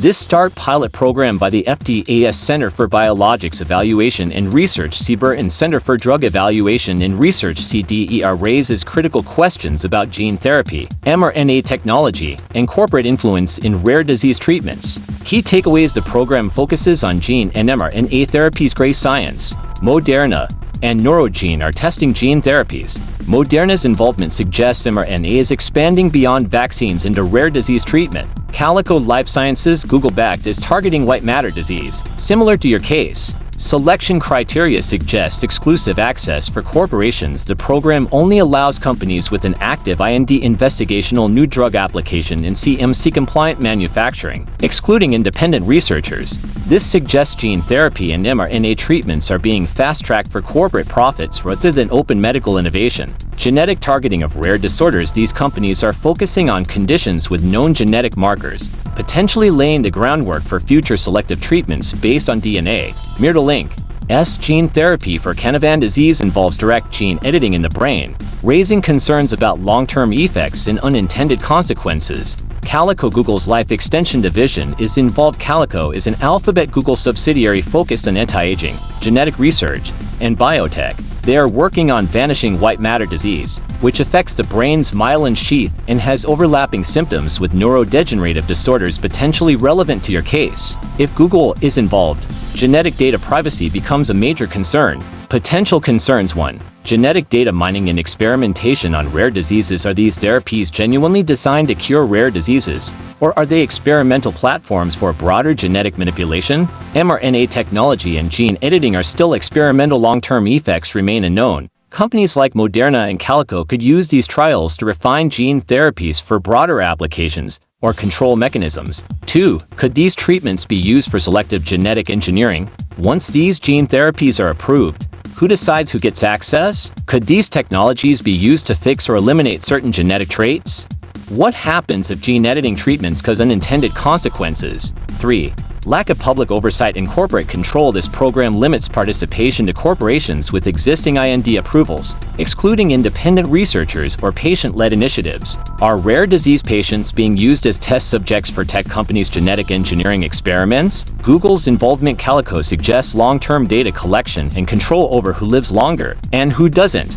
This START pilot program by the FDA's Center for Biologics Evaluation and Research (CBER) and Center for Drug Evaluation and Research (CDER) raises critical questions about gene therapy, mRNA technology, and corporate influence in rare disease treatments. Key takeaways: the program focuses on gene and mRNA therapies. Gray Science, Moderna, and Neurogene are testing gene therapies. Moderna's involvement suggests mRNA is expanding beyond vaccines into rare disease treatment. Calico Life Sciences, Google-backed, is targeting white matter disease. Similar to your case, selection criteria suggests exclusive access for corporations. The program only allows companies with an active IND investigational new drug application and CMC-compliant manufacturing, excluding independent researchers. This suggests gene therapy and mRNA treatments are being fast-tracked for corporate profits rather than open medical innovation. Genetic targeting of rare disorders: these companies are focusing on conditions with known genetic markers, potentially laying the groundwork for future selective treatments based on DNA. Mirror-link gene therapy for Canavan disease involves direct gene editing in the brain, raising concerns about long-term effects and unintended consequences. Calico, Google's life extension division, is involved. Calico is an Alphabet Google subsidiary focused on anti-aging, genetic research, and biotech. They are working on vanishing white matter disease, which affects the brain's myelin sheath and has overlapping symptoms with neurodegenerative disorders potentially relevant to your case. If Google is involved, genetic data privacy becomes a major concern. Potential concerns: 1. Genetic data mining and experimentation on rare diseases. Are these therapies genuinely designed to cure rare diseases, or are they experimental platforms for broader genetic manipulation? mRNA technology and gene editing are still experimental. Long-term effects remain unknown. Companies like Moderna and Calico could use these trials to refine gene therapies for broader applications or control mechanisms. 2. Could these treatments be used for selective genetic engineering? Once these gene therapies are approved, who decides who gets access? Could these technologies be used to fix or eliminate certain genetic traits? What happens if gene editing treatments cause unintended consequences? 3. Lack of public oversight and corporate control. This program limits participation to corporations with existing IND approvals, excluding independent researchers or patient-led initiatives. Are rare disease patients being used as test subjects for tech companies' genetic engineering experiments? Google's involvement. Calico suggests long-term data collection and control over who lives longer and who doesn't.